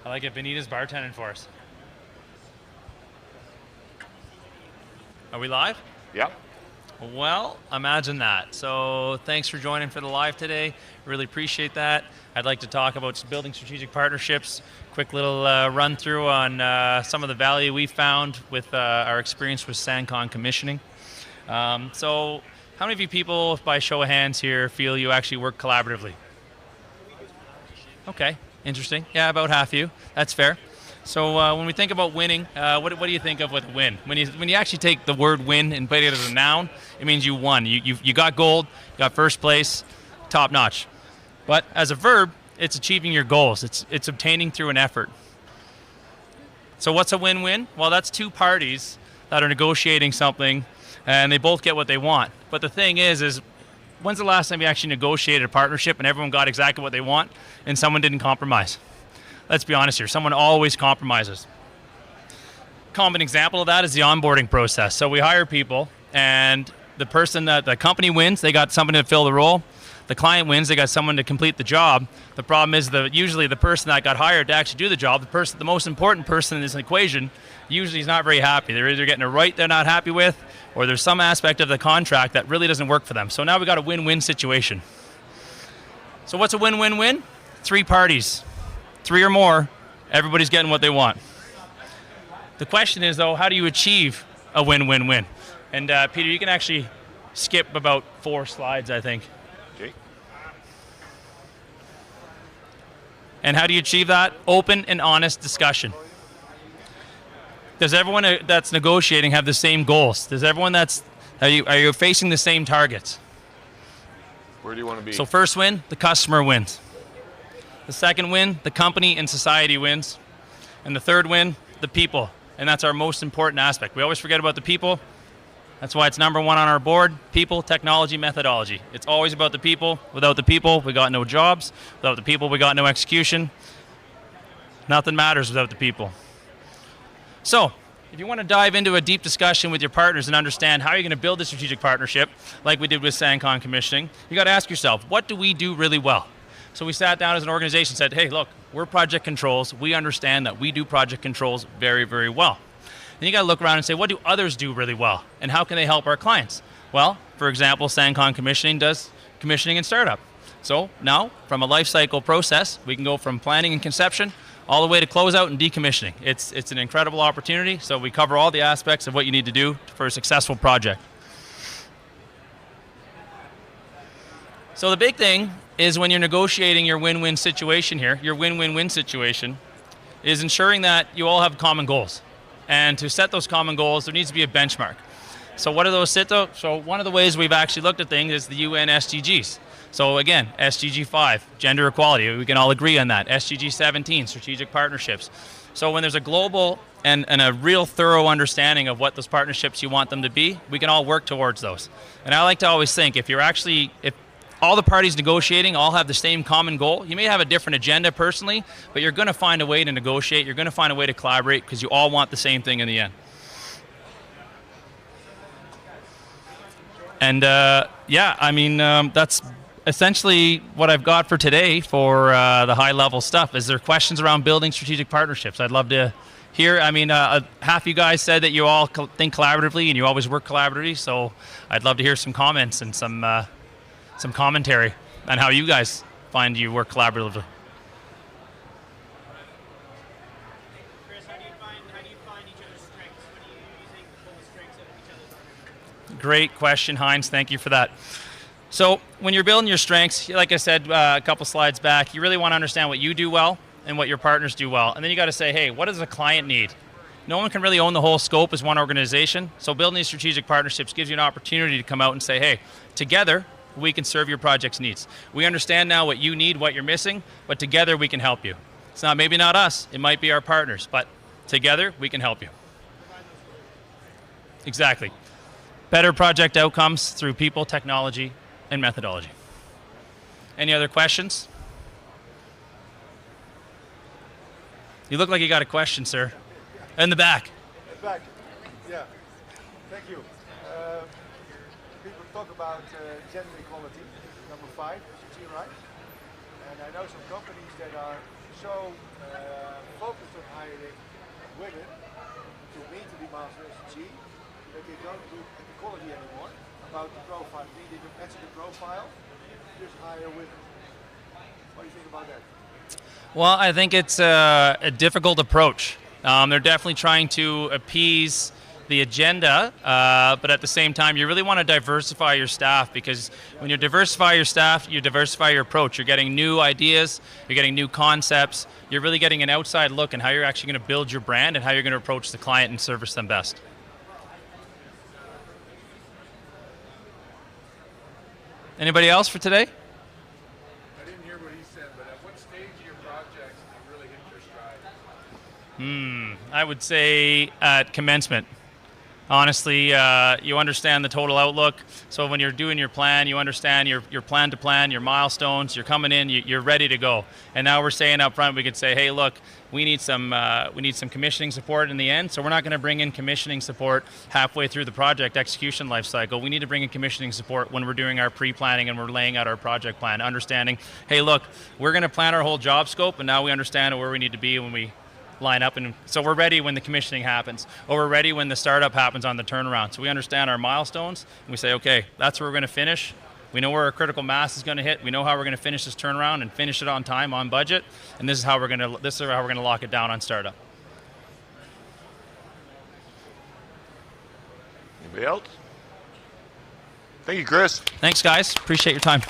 I like it. Benita's bartending for us. Are we live? Yeah. Well, imagine that. So thanks for joining for the live today. Really appreciate that. I'd like to talk about building strategic partnerships. Quick little run through on some of the value we found with our experience with SANCON commissioning. So how many of you people, by show of hands here, feel you actually work collaboratively? Okay, interesting. Yeah, about half of you. That's fair. So when we think about winning, what do you think of with a win? When you actually take the word win and put it as a noun, it means you won. You got gold, you got first place, top notch. But as a verb, it's achieving your goals. It's obtaining through an effort. So what's a win-win? Well, that's two parties that are negotiating something, and they both get what they want. But the thing is when's the last time you actually negotiated a partnership and everyone got exactly what they want and someone didn't compromise? Let's be honest here, someone always compromises. Common example of that is the onboarding process. So we hire people, and the person that the company wins, they got somebody to fill the role. The client wins, they got someone to complete the job. The problem is usually the person that got hired to actually do the job, the most important person in this equation, usually is not very happy. They're either getting a right they're not happy with, or there's some aspect of the contract that really doesn't work for them. So now we got a win-win situation. So what's a win-win-win? Three parties. Three or more, everybody's getting what they want. The question is, though, how do you achieve a win-win-win? And Peter, you can actually skip about 4 slides, I think. Okay. And how do you achieve that? Open and honest discussion. Does everyone that's negotiating have the same goals? Does everyone are you facing the same targets? Where do you want to be? So first win, the customer wins. The second win, the company and society wins. And the third win, the people. And that's our most important aspect. We always forget about the people. That's why it's number 1 on our board. People, technology, methodology. It's always about the people. Without the people, we got no jobs. Without the people, we got no execution. Nothing matters without the people. So, if you want to dive into a deep discussion with your partners and understand how you're going to build a strategic partnership, like we did with SANCON commissioning, you got to ask yourself, what do we do really well? So we sat down as an organization and said, hey, look, we're project controls. We understand that we do project controls very, very well. And you got to look around and say, what do others do really well? And how can they help our clients? Well, for example, SANCON commissioning does commissioning and startup. So now, from a life cycle process, we can go from planning and conception all the way to closeout and decommissioning. It's an incredible opportunity. So we cover all the aspects of what you need to do for a successful project. So the big thing is when you're negotiating your win-win situation here, your win-win-win situation, is ensuring that you all have common goals. And to set those common goals, there needs to be a benchmark. So what are those sit though? So one of the ways we've actually looked at things is the UN SDGs. So again, SDG 5, gender equality, we can all agree on that. SDG 17, strategic partnerships. So when there's a global and a real thorough understanding of what those partnerships you want them to be, we can all work towards those. And I like to always think, if all the parties negotiating all have the same common goal, you may have a different agenda personally, but you're going to find a way to negotiate, you're going to find a way to collaborate because you all want the same thing in the end. And that's essentially what I've got for today for the high level stuff. Is there questions around building strategic partnerships? I'd love to hear. Half you guys said that you all think collaboratively and you always work collaboratively, so I'd love to hear some comments and some commentary on how you guys find you work collaboratively. Chris, how do you find each other's strengths? What are you using to pull the strengths out of each other's? Great question, Heinz. Thank you for that. So when you're building your strengths, like I said a couple slides back, you really want to understand what you do well and what your partners do well. And then you got to say, hey, what does the client need? No one can really own the whole scope as one organization. So building these strategic partnerships gives you an opportunity to come out and say, hey, together, we can serve your project's needs. We understand now what you need, what you're missing, but together we can help you. It's maybe not us, it might be our partners, but together we can help you. Exactly. Better project outcomes through people, technology, and methodology. Any other questions? You look like you got a question, sir. In the back. In the back, yeah. Thank you. People talk about gender equality, number 5, as you see, right? And I know some companies that are so focused on hiring women to meet the demands of SG, that they don't look at the quality anymore, about the profile, they don't match the profile, just hire women. What do you think about that? Well, I think it's a difficult approach. They're definitely trying to appease the agenda, but at the same time, you really want to diversify your staff, because when you diversify your staff, you diversify your approach. You're getting new ideas, you're getting new concepts, you're really getting an outside look at how you're actually going to build your brand and how you're going to approach the client and service them best. Anybody else for today? I didn't hear what he said, but at what stage of your projects do you really hit your stride? I would say at commencement. Honestly, you understand the total outlook. So when you're doing your plan, you understand your plan to plan, your milestones. You're coming in, you're ready to go. And now we're saying up front, we could say, hey, look, we need some commissioning support in the end. So we're not going to bring in commissioning support halfway through the project execution life cycle. We need to bring in commissioning support when we're doing our pre-planning and we're laying out our project plan, understanding, hey, look, we're going to plan our whole job scope, and now we understand where we need to be when we line up, and so we're ready when the commissioning happens, or we're ready when the startup happens on the turnaround. So we understand our milestones, and we say, okay, that's where we're going to finish. We know where our critical mass is going to hit. We know how we're going to finish this turnaround and finish it on time, on budget, and this is how we're going to lock it down on startup. Anybody else? Thank you, Chris. Thanks, guys. Appreciate your time.